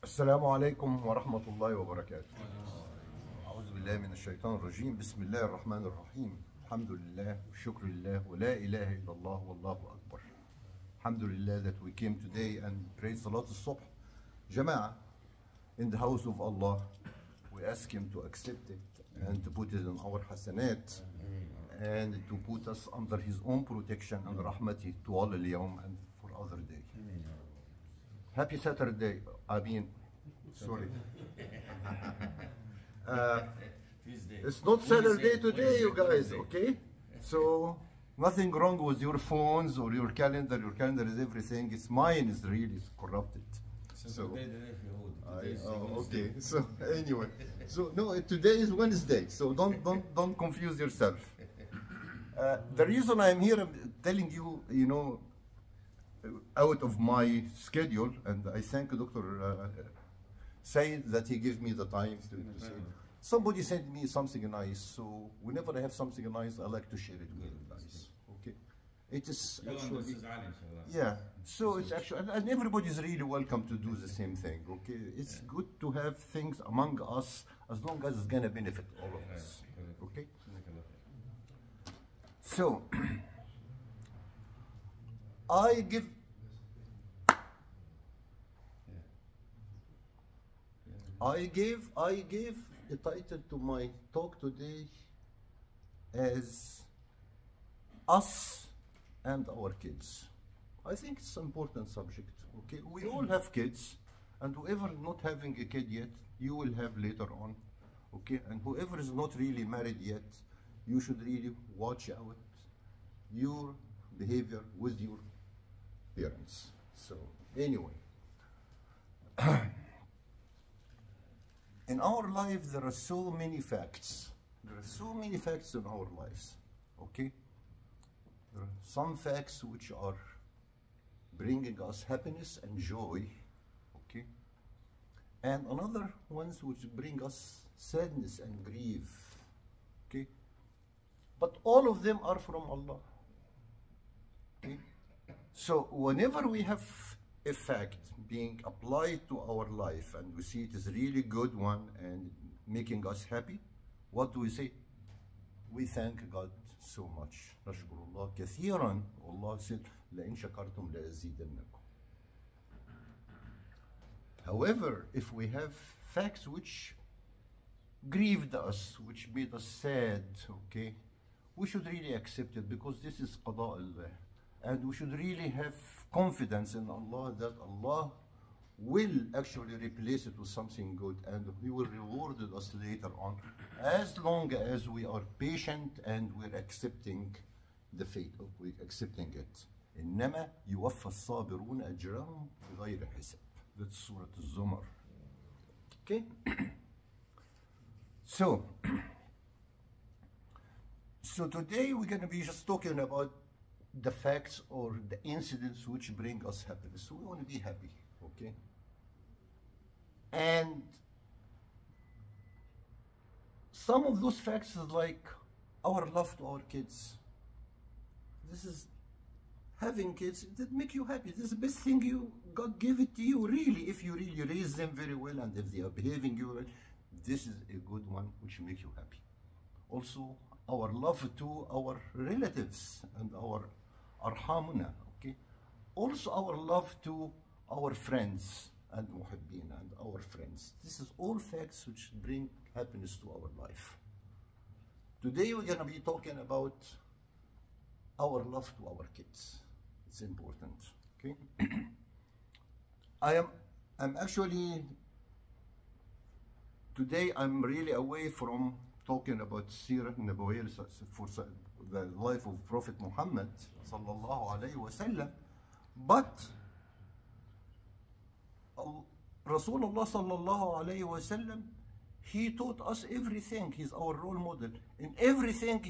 السلام عليكم ورحمة الله وبركاته. أعوذ بالله من الشيطان الرجيم. بسم الله الرحمن الرحيم. الحمد لله والشكر لله ولا إله إلا الله والله أكبر. الحمد لله that we came today and prayed Salat al-Subh. Jama'ah in the house of Allah. We ask Him to accept it and to put it in our hasanat and to put us under His own protection and rahmati to all al-yawm and for other day. Happy Saturday. Sorry. It's not Saturday today, you guys, okay? So, nothing wrong with your phones or your calendar. Your calendar is everything. It's mine is really corrupted. So, okay. So, anyway. So, no, today is Wednesday. So, don't confuse yourself. The reason I'm here, I'm telling you, out of my schedule, and I thank Dr. Said that he gives me the time to say. Somebody sent me something nice, so whenever I have something nice, I like to share it with you guys. Okay, it is actually, yeah. So it's actually, and everybody is really welcome to do the same thing. Okay, it's good to have things among us as long as it's gonna benefit all of us. Okay. So I give a title to my talk today as Us and Our Kids. I think it's an important subject. Okay, we all have kids, and whoever not having a kid yet, you will have later on. Okay, and whoever is not really married yet, you should really watch out your behavior with your parents. So anyway, in our life there are so many facts. There are so many facts in our lives. Okay, there are some facts which are bringing us happiness and joy. Okay, and another ones which bring us sadness and grief. Okay, but all of them are from Allah. Okay, so whenever we have a fact being applied to our life and we see it is a really good one and making us happy, what do we say? We thank God so much. نشكر الله كثيرا. Allah said, لئن شكرتم لأزيدنكم. However, if we have facts which grieved us, which made us sad, okay, we should really accept it because this is qada Allah. And we should really have confidence in Allah that Allah will actually replace it with something good and He will reward us later on as long as we are patient and we're accepting the fate, we're accepting it. إنما يوفى الصابرون أجرهم بغير حساب. That's Surah Al-Zumar. Okay? So today we're going to be just talking about the facts or the incidents which bring us happiness. We want to be happy, okay? And some of those facts is like our love to our kids. This is having kids that make you happy. This is the best thing God gave it to you, really, if you really raise them very well and if they are behaving you well. This is a good one which makes you happy. Also, our love to our relatives and our arhamuna, okay? Also our love to our friends and muhibbin and our friends. This is all facts which bring happiness to our life. Today we're going to be talking about our love to our kids. It's important, okay? I'm actually, today I'm really away from talking about Sirah Nabawiyyah for the life of Prophet Muhammad sallallahu alayhi wa sallam, but Rasulullah sallallahu alayhi wa sallam, he taught us everything. He's our role model. In everything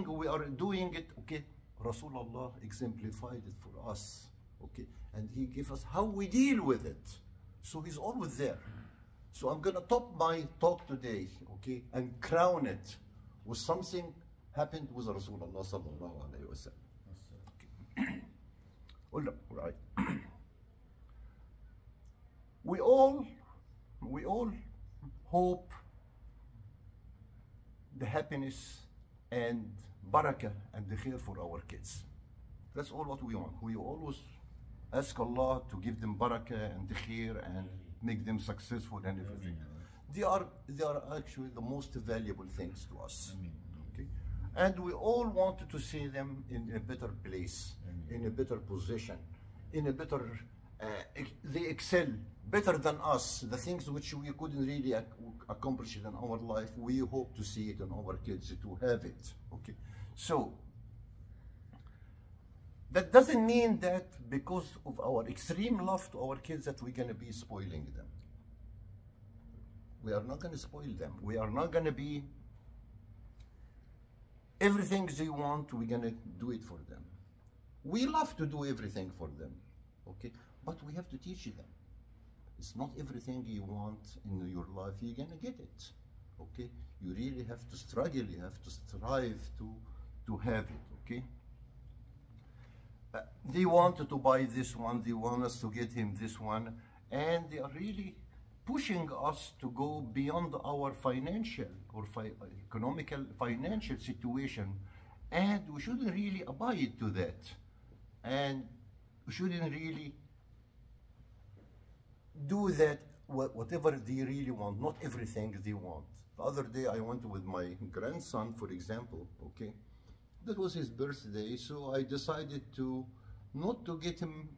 we are doing it, okay, Rasulullah exemplified it for us, okay, and he gave us how we deal with it. So he's always there. So I'm gonna top my talk today, okay, and crown it with something happened with Rasulullah sallallahu alayhi wa sallam. Okay. All right. we all hope the happiness and barakah and the khair for our kids. That's all what we want. We always ask Allah to give them barakah and the khair and make them successful and everything. They are actually the most valuable things to us. Okay? And we all wanted to see them in a better place, in a better position, in a better, they excel better than us. The things which we couldn't really accomplish in our life, we hope to see it in our kids, to have it. Okay, so that doesn't mean that because of our extreme love to our kids that we're going to be spoiling them. We are not going to spoil them. We are not going to be everything they want, we're going to do it for them. We love to do everything for them, okay? But we have to teach them. It's not everything you want in your life you're going to get it, okay? You really have to struggle, you have to strive to have it, okay? They wanted to buy this one, they want us to get him this one, and they are really pushing us to go beyond our financial or financial situation, and we shouldn't really abide to that, and we shouldn't really do that whatever they really want, not everything they want. The other day I went with my grandson, for example, okay, that was his birthday, so I decided to not to get him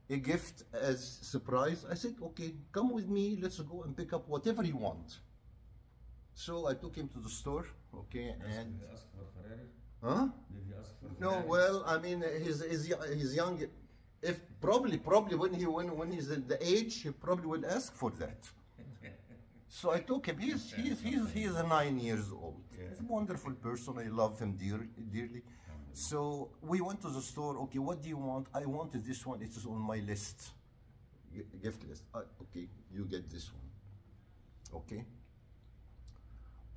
a gift as surprise. I said, okay, come with me, let's go and pick up whatever you want. So I took him to the store, okay, and... Did he ask for Ferrari? Huh? Did he ask for No, Ferrari? well, I mean, he's young. If probably when he's at the age, he probably will ask for that. So I took him. He's 9 years old. Yeah. He's a wonderful person. I love him dearly. So we went to the store. Okay, what do you want? I wanted this one. It is on my list, gift list. Okay, you get this one. Okay.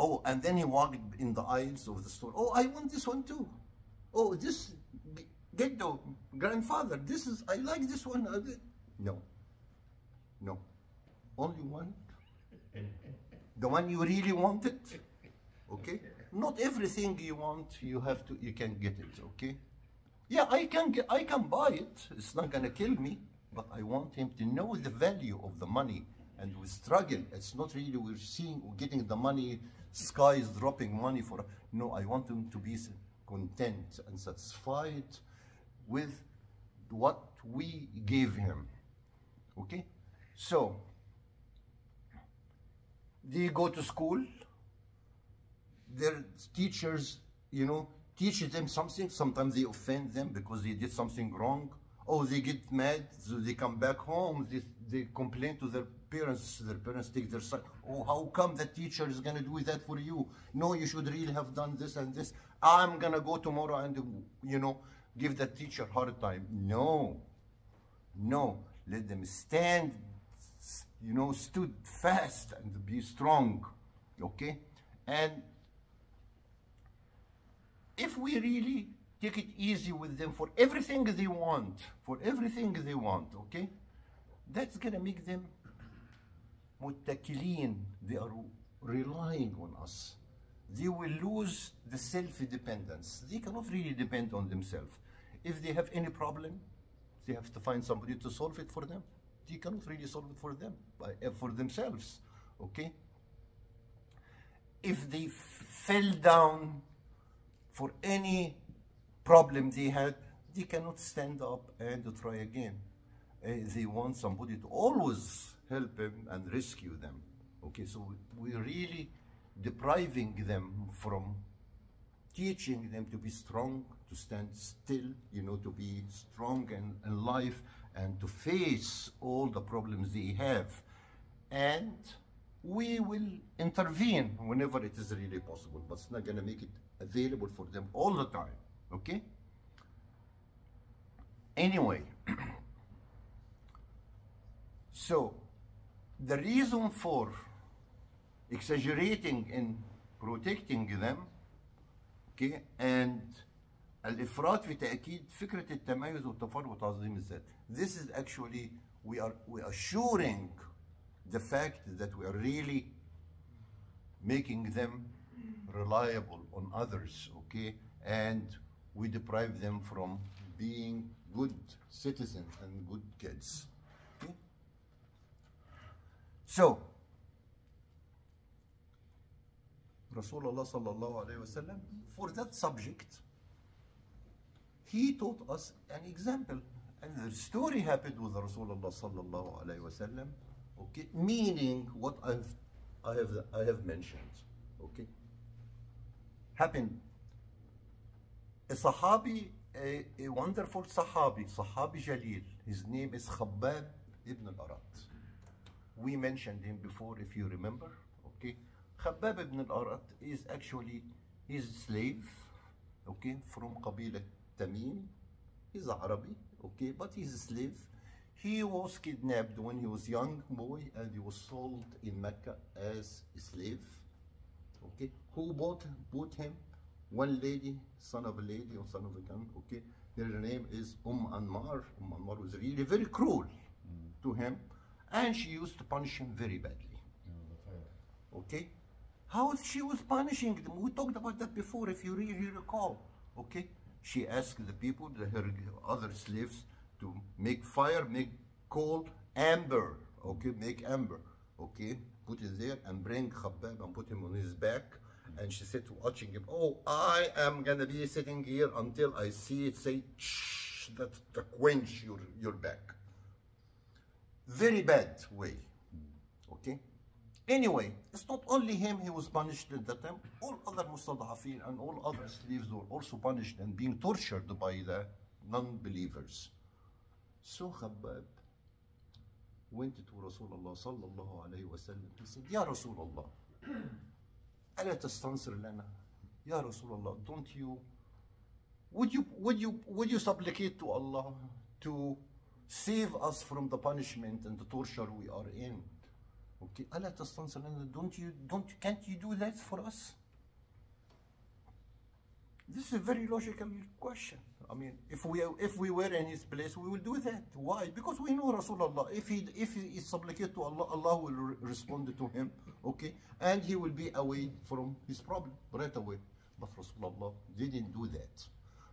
Oh, and then he walked in the aisles of the store. Oh, I want this one too. Oh, this, get the grandfather. This is, I like this one. No, no, only one. The one you really wanted. Okay. Not everything you want, you can get it. Okay. Yeah, I can buy it. It's not gonna kill me, but I want him to know the value of the money. And we struggle. It's not really we're getting the money, sky is dropping money for. No, I want him to be content and satisfied with what we gave him. Okay, so they go to school. Their teachers, teach them something. Sometimes they offend them because they did something wrong. Oh, they get mad, so they come back home. They complain to their parents. Their parents take their side. Oh, how come the teacher is gonna do that for you? No, you should really have done this and this. I'm gonna go tomorrow and give the teacher a hard time. No, no. Let them stand, stood fast and be strong. Okay, and if we really take it easy with them for everything they want, okay? That's gonna make them mutakilin. They are relying on us. They will lose the self-dependence. They cannot really depend on themselves. If they have any problem, they have to find somebody to solve it for them. They cannot really solve it for them, for themselves, okay? If they fell down for any problem they had, they cannot stand up and try again. They want somebody to always help them and rescue them. Okay, so we're really depriving them from teaching them to be strong, to stand still, to be strong in life and to face all the problems they have. And we will intervene whenever it is really possible, but it's not gonna make it available for them all the time, okay? Anyway, so the reason for exaggerating in protecting them, okay, and الإفراط في تأكيد فكرة التميز والتفرد وتعظيم الذات. This is actually we are assuring the fact that we are really making them reliable on others, okay? And we deprive them from being good citizens and good kids, okay? So, Rasulullah sallallahu alayhi wasallam, for that subject, he taught us an example. And the story happened with Rasulullah sallallahu alayhi wasallam, okay? Meaning what I have mentioned, okay? Happened. A Sahabi, a wonderful Sahabi Jalil. His name is Khabbab ibn al-Arat. We mentioned him before, if you remember, okay? Khabbab ibn al-Arat is actually, he's a slave, okay, from Qabila Tamim. He's Arabi, okay, but he's a slave. He was kidnapped when he was young boy, and he was sold in Mecca as a slave, okay? Who bought him? One lady, son of a lady or son of a king, okay? Her name is Anmar. Anmar was really very cruel to him, and she used to punish him very badly, okay? How she was punishing them? We talked about that before, if you really recall, okay? She asked the people, her other slaves, to make fire, make coal, amber, okay? Make amber, okay? Put it there and bring Khabbab and put him on his back. And she said, watching him, oh, I am gonna be sitting here until I see it say, shh, that to quench your back. Very bad way, okay? Anyway, it's not only him he was punished at that time. All other mustadafin and all other slaves were also punished and being tortured by the non-believers. So Khabbab went to Rasulullah sallallahu alayhi wa sallam. He said, Ya Rasulullah, ألا تستنصر لنا؟ Ya Rasulullah, don't you, would you supplicate to Allah to save us from the punishment and the torture we are in? Okay, ألا تستنصر لنا? Can't you do that for us? This is a very logical question. I mean, if we were in his place, we will do that. Why? Because we know Rasulullah. If he supplicate to Allah, Allah will respond to him, okay? And he will be away from his problem right away. But Rasulullah didn't do that.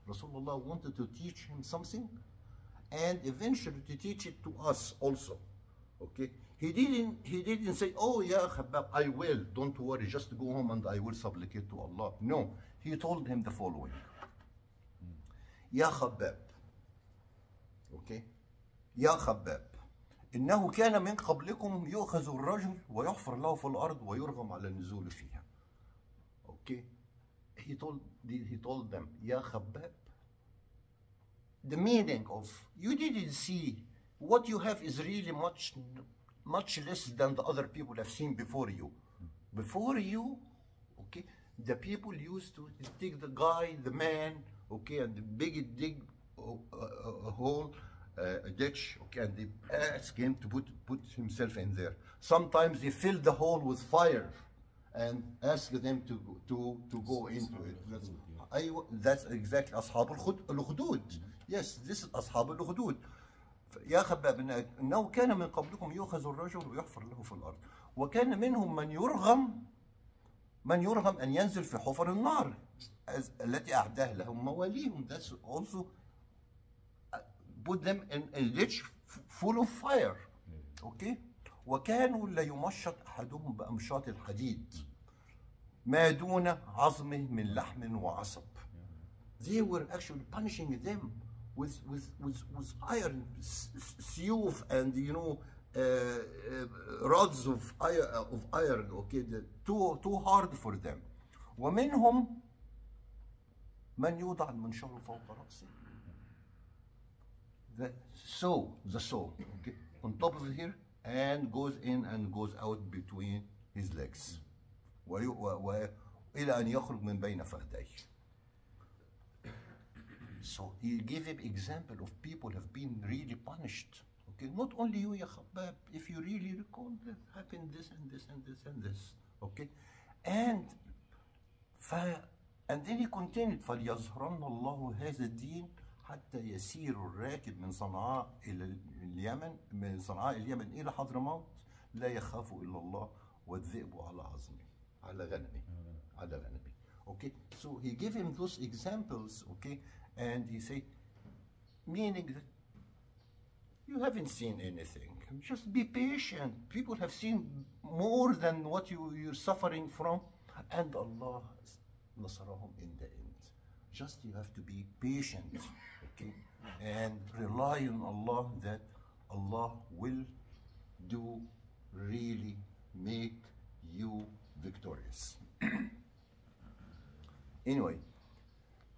Rasulullah wanted to teach him something, and eventually to teach it to us also, okay? He didn't say, oh yeah, Khabbab, I will, don't worry, just go home and I will supplicate to Allah. No, he told him the following. يا خباب اوكي يا خباب انه كان من قبلكم يؤخذ الرجل ويحفر له في الارض ويرغم على النزول فيها. Okay, he told them, يا خباب, the meaning of, you didn't see, what you have is really much less than the other people have seen before you. Before you, okay, the people used to take the guy, the man, okay, and dig a hole, a ditch, okay, and they ask him to put himself in there. Sometimes they fill the hole with fire and ask them to go into it. That's exactly أصحاب الخدود. Yes, this is أصحاب الخدود. يا خباب إنه كان من قبلكم يؤخذ الرجل ويحفر له في الأرض وكان منهم من يرغم أن ينزل في حفر النار التي أعداها لهم مواليهم. That's also put them in a ditch full of fire. Okay? وكانوا لا يمشط أحدهم بأمشاط الحديد ما دون عظمه من لحم وعصب. They were actually punishing them with iron, siyuf, and rods of iron. Okay, too hard for them. ومنهم من يوضع المنشار فوق رأسه. The saw, okay, on top of here, and goes in and goes out between his legs. إلى أن يخرج من بين فخذيه. So he gave him example of people have been really punished. Okay, not only you, Ya Khabbab, if you really recall, that happened this and this and this and this. Okay, and then he continued, فليظهرن الله هذا الدين حتى يسير الراكب من صنعاء إلى اليمن، من صنعاء اليمن إلى حضرموت لا يخاف إلا الله والذئب على عظمه، على غنمه، على غنمه. Okay, so he gave him those examples, okay, and he said, meaning that you haven't seen anything. Just be patient. People have seen more than what you're suffering from, and Allah nasarahum in the end. Just you have to be patient, okay, and rely on Allah that Allah will do really make you victorious. Anyway,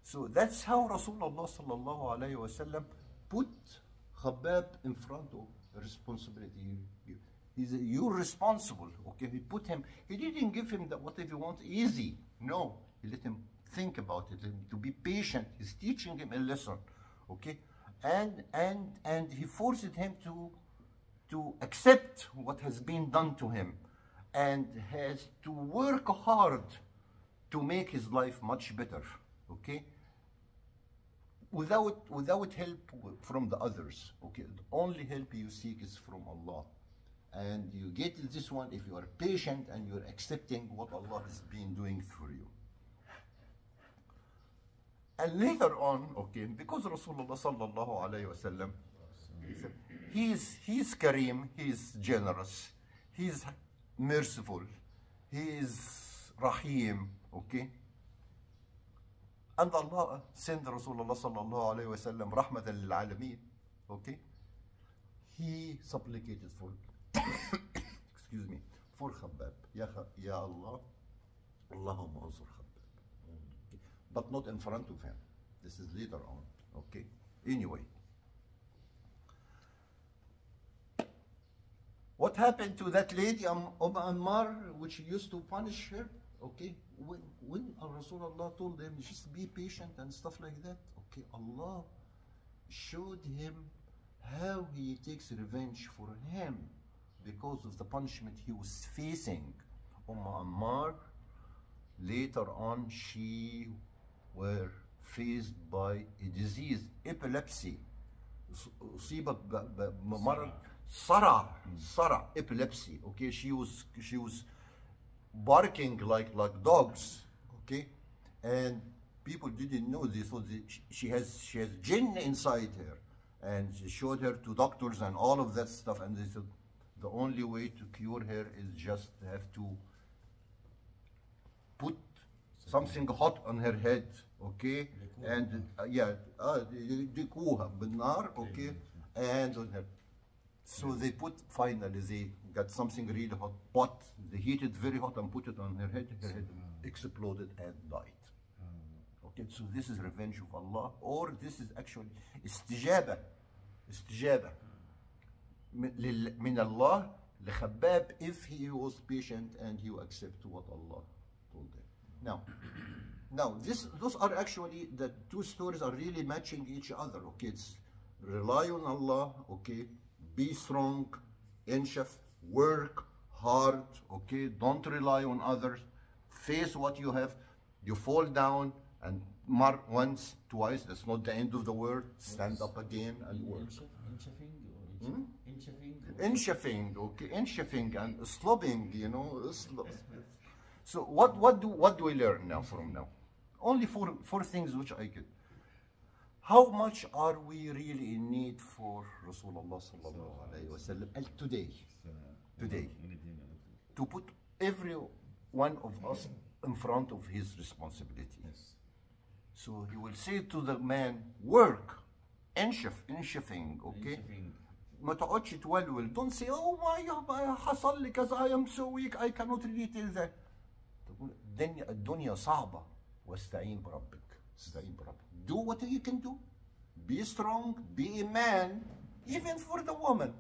so that's how Rasulullah sallallahu alayhi wa sallam put Khabbab in front of responsibility. You're responsible, okay? He put him, he didn't give him the whatever you want easy. No, he let him think about it, to be patient. He's teaching him a lesson, okay? And he forced him to accept what has been done to him, and has to work hard to make his life much better, okay? Without help from the others, okay? The only help you seek is from Allah. And you get this one if you are patient and you're accepting what Allah has been doing for you. And later on, okay, because Rasulullah sallallahu alayhi wa sallam, he's Kareem, he's generous, he's merciful, he's Rahim, okay? And Allah sent Rasulullah sallallahu alayhi wa sallam rahmatan lil alameen, okay? He supplicated for, excuse me, for Khabbab. Ya Allah, Allahumma ansur Khabbab. Okay? But not in front of him. This is later on, okay? Anyway. What happened to that lady, Ammar, which used to punish her? Okay, when Rasulullah told him just be patient and stuff like that, okay, Allah showed him how he takes revenge for him because of the punishment he was facing. Ammar, later on, she were faced by a disease, epilepsy. أصيبت بمرض صرع, epilepsy. Okay, she was barking like dogs, okay, and people didn't know this. So she has jinn inside her, and she showed her to doctors and all of that stuff, and they said the only way to cure her is just have to put something hot on her head, okay, and ديكوها بالنار, okay, and on her. So they put, finally they got something really hot, pot, they heated very hot and put it on her head exploded and died. Okay, so this is revenge of Allah, or this is actually استجابة من Allah لخباب if he was patient and he accepted what Allah told him. Now those are actually, the two stories are really matching each other, okay? It's rely on Allah, okay? Be strong, inshaf, work hard, okay? Don't rely on others. Face what you have. You fall down and mark once, twice, that's not the end of the world. Stand up again and work. Inshafing, okay, inshafing and slobbing, you know. So what do we learn now from now? Only four things which I could. How much are we really in need for Rasulullah sallallahu alayhi wa sallam today, to put every one of us in front of his responsibility? Yes. So he will say to the man, work, inshafing, okay? ما تقعدش تولول. Don't say, oh my حصل لي كذا, I am so weak, I cannot really tell that. الدنيا صعبة, واستعين بربك. Do what you can do. Be strong, be a man, even for the woman.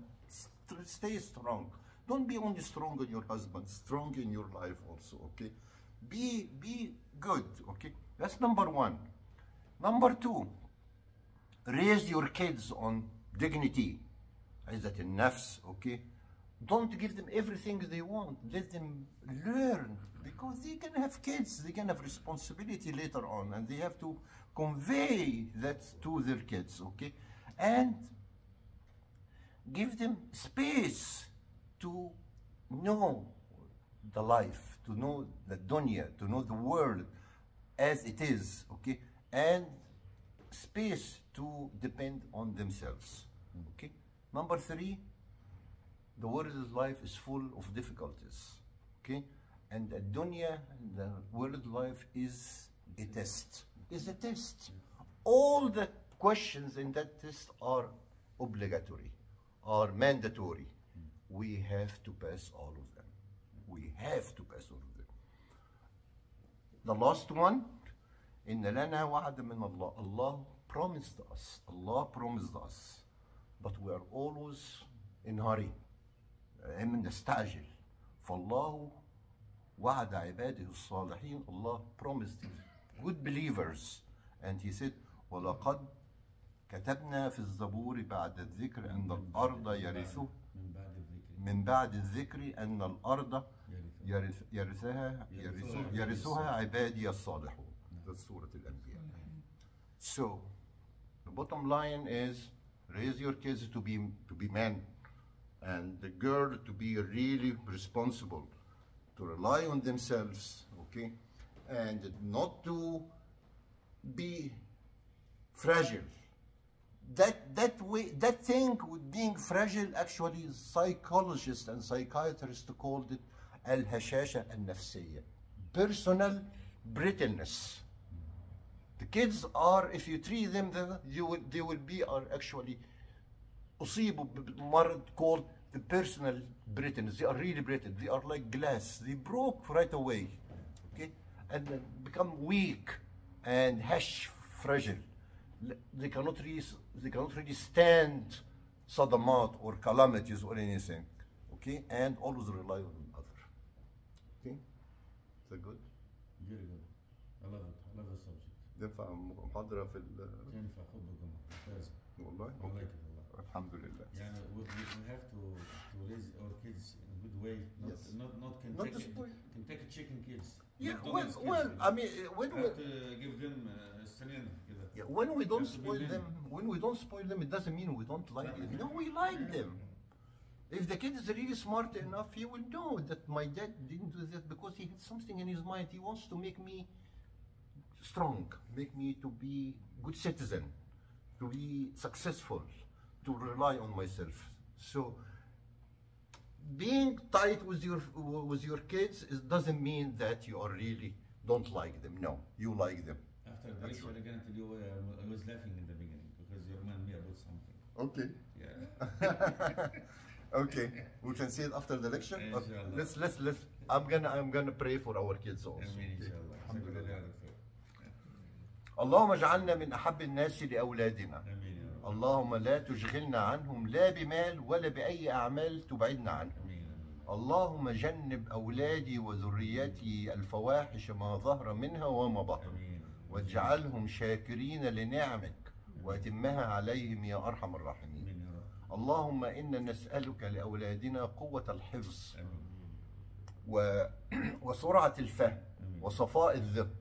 Stay strong. Don't be only strong in your husband, strong in your life also, okay? Be good, okay? That's number one. Number two, raise your kids on dignity. عزة النفس, okay? Don't give them everything they want. Let them learn, because they can have kids, they can have responsibility later on, and they have to convey that to their kids, okay? And give them space to know the life, to know the dunya, to know the world as it is, okay? And space to depend on themselves, okay? Number 3, the world's life is full of difficulties, okay? And the dunya, the world life is a test, All the questions in that test are obligatory, are mandatory. We have to pass all of them. We have to pass all of them. The last one, إن لنا وعد من الله. Allah promised us, but we are always in hurry. نستعجل. فالله وعد عباده الصالحين. Allah promised good believers, and he said ولقد كتبنا في الزبور بعد الذكر أن الأرض يرثه من بعد الذكر أن الأرض يرثها عبادي الصالحون. That's Surah Al-Anbiya. So the bottom line is, raise your kids to be men, and the girl to be really responsible, to rely on themselves, okay, and not to be fragile. That thing with being fragile, actually psychologists and psychiatrists called it al-hashasha al-nafsiyya, personal brittleness. The kids are, if you treat them, they will be actually أصيبوا بمرض called the personal brittleness. They are really brittle. They are like glass. They broke right away, okay, and become weak and fragile. They cannot really stand sadamat or calamities or anything, okay, and always rely on other. Okay, is that good? Very good. I love it. I love the subject. ينفع محاضرة في ينفع خطبة ممتازة. والله. I like it a lot. الحمد لله. يعني we have to raise our kids in a good way. Not Kentucky chicken kids. Yeah, well, I mean, when we have to give them strength. Yeah, when we don't spoil them, it doesn't mean we don't like them. No, we like them. If the kid is really smart enough, he will know that my dad didn't do that because he had something in his mind. He wants to make me strong, make me to be good citizen, to be successful, to rely on myself. So being tight with your kids doesn't mean that you are really don't like them. No, you like them. After the lecture, I'm gonna tell you I was laughing in the beginning because you remind me about something. Okay. Yeah. Okay. We can see it after the lecture. Let's. I'm gonna pray for our kids also. اللهم اجعلنا من أحب الناس لأولادنا. اللهم لا تشغلنا عنهم لا بمال ولا بأي أعمال تبعدنا عنهم. اللهم جنب أولادي وذريتي الفواحش ما ظهر منها وما بطن، واجعلهم شاكرين لنعمك وأتمها عليهم يا أرحم الراحمين. اللهم إنا نسألك لأولادنا قوة الحفظ وسرعة الفهم وصفاء الذهن،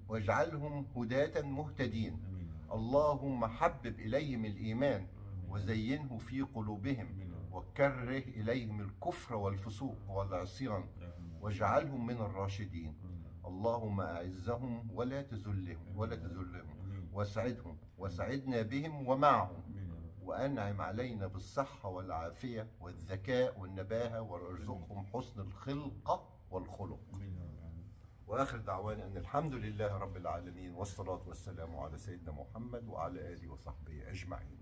واجعلهم هداة مهتدين. اللهم حبب إليهم الإيمان وزينه في قلوبهم، وكره إليهم الكفر والفسوق والعصيان، واجعلهم من الراشدين. اللهم أعزهم ولا تذلهم وسعدنا بهم ومعهم، وأنعم علينا بالصحة والعافية والذكاء والنباهة، وارزقهم حسن الخلقة والخلق. وآخر دعوانا أن الحمد لله رب العالمين، والصلاة والسلام على سيدنا محمد وعلى آله وصحبه أجمعين.